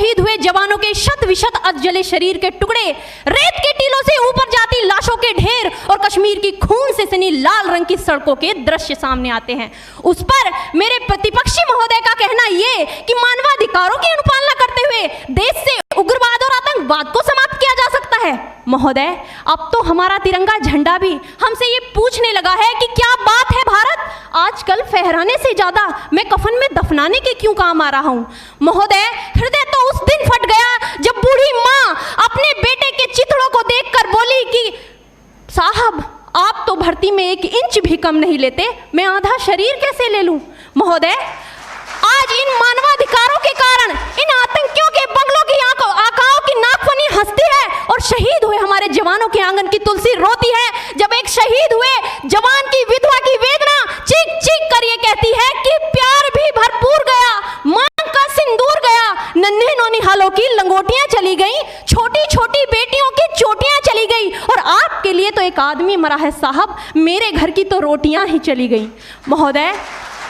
शहीद हुए जवानों के शत विशत अधजले शरीर के टुकड़े, रेत के टीलों से ऊपर जाती लाशों के ढेर और कश्मीर की खून से सनी लाल रंग की सड़कों के दृश्य सामने आते हैं। उस पर मेरे प्रतिपक्षी महोदय का कहना ये कि मानवाधिकारों की अनुपालना करते हुए देश से उग्रवाद और आतंकवाद को समाप्त किया जा सकता है। महोदय, अब तो हमारा तिरंगा झंडा भी हमसे ये पूछने लगा है कि क्या बात है भारत, आजकल फहराने से ज्यादा मैं कफन में दफनाने के क्यों काम आ रहा हूँ। महोदय, हृदय तो उस दिन फट गया जब बूढ़ी माँ अपने बेटे के चिथड़ों को देखकर बोली कि साहब, आप तो भर्ती में 1 इंच भी कम नहीं लेते, मैं आधा शरीर कैसे ले लूं। महोदय, आज इन मानवाधिकारों के कारण इन आतंकियों के बंगलों की आकाओं की नाकफनी हंसती है और शहीद हुए हमारे जवानों के आंगन की तुलसी रोती है। जब एक शहीद हुए जवान की विधवा की वेदना चीख चीख कर ये कहती है कि प्यार भी भरपूर गया, मांग का सिंदूर गया, नन्हे नौनिहालों की लंगोटियां चली गई, छोटी छोटी बेटियों की चोटियां चली गई और आपके लिए तो एक आदमी मरा है साहब, मेरे घर की तो रोटियां ही चली गई। महोदय,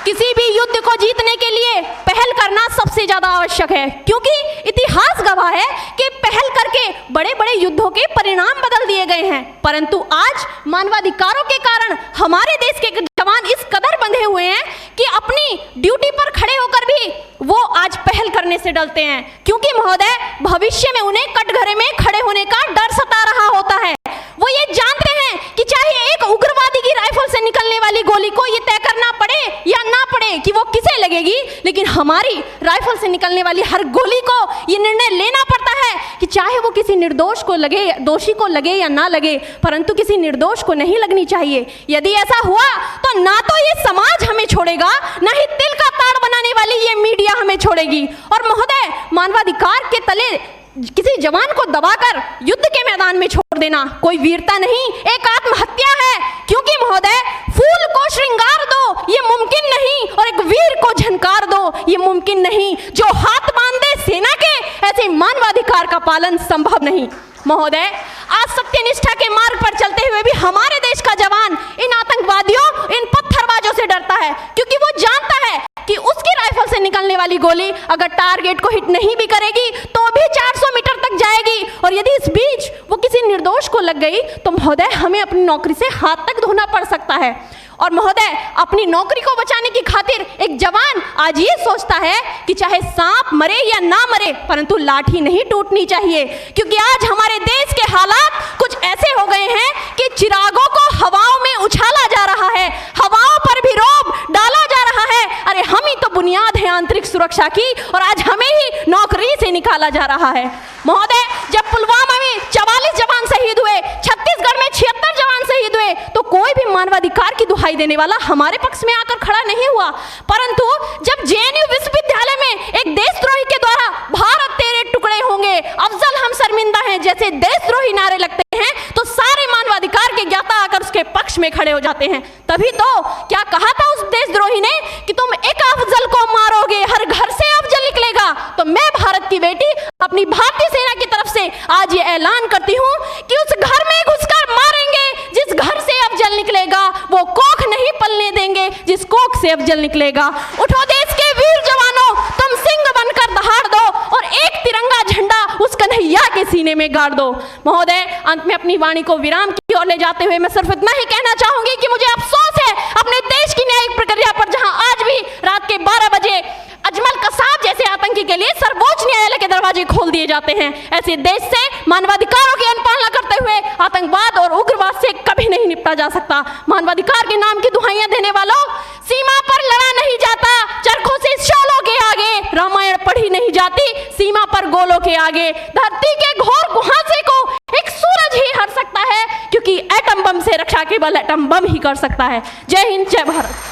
किसी भी युद्ध को जीतने के लिए पहल करना सबसे ज्यादा आवश्यक है, क्योंकि इतिहास गवाह है कि पहल करके बड़े बड़े युद्धों के परिणाम बदल दिए गए हैं। परंतु आज मानवाधिकारों के कारण हमारे देश के जवान इस कदर बंधे हुए हैं कि अपनी ड्यूटी पर खड़े होकर भी वो आज पहल करने से डरते हैं, क्योंकि महोदय भविष्य में उन्हें कटघरे में खड़े होने का डर सता रहा होता है। वो ये जानते हैं कि चाहे एक उग्रवादी की राइफल से निकलने वाली गोली को ये तय करना पड़े या ना पड़े कि वो किसे लगेगी, लेकिन हमारी राइफल से निकलने वाली हर गोली को ये निर्णय लेना पड़ता है कि चाहे वो किसी निर्दोष को लगे, दोषी को लगे या ना लगे, परंतु किसी निर्दोष को नहीं लगनी चाहिए। यदि ऐसा हुआ तो ना तो ये समाज हमें छोड़ेगा, ना ही तिल का ताड़ बनाने वाली ये मीडिया हमें छोड़ेगी। और महोदय, मानवाधिकार के तले किसी जवान को दबाकर युद्ध के मैदान में छोड़ देना कोई वीरता नहीं, एक आत्महत्या है। क्योंकि महोदय, फूल को श्रृंगार दो ये मुमकिन नहीं और एक वीर को झनकार दो ये मुमकिन नहीं। जो हाथ बांध दे सेना के, ऐसे मानवाधिकार का पालन संभव नहीं। महोदय, आज सत्यनिष्ठा के मार्ग पर चलते हुए भी हमारे देश का जवान इन आतंकवादियों, इन पत्थरबाजों से डरता है, क्योंकि वो जानता है कि उसकी राइफल से निकलने वाली गोली अगर टारगेट को हिट नहीं भी करेगी तो भी 400 मीटर तक जाएगी, और यदि इस बीच वो किसी निर्दोष को लग गई तो महोदय हमें अपनी नौकरी से हाथ तक धोना पड़ सकता है। और महोदय, अपनी नौकरी को बचाने की खातिर एक जवान आज ये सोचता है कि चाहे सांप मरे या ना मरे, परंतु लाठी नहीं टूटनी चाहिए, क्योंकि आज हमारे देश के हालात कुछ ऐसे हो गए हैं कि चिरागों को हवाओं में उछाला जा रहा है, हवाओं पर भी रोब डाला जा रहा है। अरे हम ही तो बुनियाद है आंतरिक सुरक्षा की, और आज हमें ही नौकरी से निकाला जा रहा है। महोदय, जब पुलवामा में 44 जवान शहीद हुए, छत्तीसगढ़ में 76 जवान शहीद हुए, तो कोई भी मानवाधिकार की दुहाई देने वाला हमारे पक्ष में आकर खड़ा नहीं हुआ। परंतु जब जेएनयू विश्वविद्यालय में एक देशद्रोही के द्वारा भारत तेरे टुकड़े होंगे, अफजल हम शर्मिंदा हैं जैसे देशद्रोही नारे लगते हैं, तो सारे मानवाधिकार के ज्ञाता आकर उसके पक्ष में खड़े हो जाते हैं। तभी तो क्या कहा था उस देशद्रोही ने कि तुम एक अफजल को मारोगे, हर घर से अफजल निकलेगा। तो मैं भारत की बेटी अपनी भारतीय सेना की तरफ से आज ये ऐलान करती हूँ कि उस घर में घुसकर मारेंगे जिस घर से अफजल निकलेगा, वो कोख नहीं पलने देंगे जिस कोख से अफजल निकलेगा। उठो देश के वीर जवानों, तुम सिंह बनकर दहाड़ दो और एक तिरंगा झंडा उस कन्हैया के सीने में गाड़ दो। महोदय, अंत में अपनी वाणी को विराम की ओर ले जाते हुए मैं सिर्फ इतना ही कहना चाहूंगी कि मुझे अफसोस है अपने देश की न्यायिक प्रक्रिया पर, जहां आज भी रात के 12 बजे अजमल कसाब जैसे आतंकी के लिए सर्वोच्च न्यायालय के दरवाजे खोल दिए जाते हैं। ऐसे देश से मानवाधिकारों की अनुपालना करते हुए आतंकवाद और उग्रवाद से कभी नहीं निपटा जा सकता। मानवाधिकार के नाम की दुहाइयां देने वालों, सीमा पर लड़ा नहीं जाता, चरखों से शोलों के आगे रामायण पढ़ी नहीं जाती, सीमा पर गोलों के आगे धरती के घोर कुहासे को एक सूरज ही हर सकता है, क्योंकि एटम बम से रक्षा केवल एटम बम ही कर सकता है। जय हिंद, जय भारत।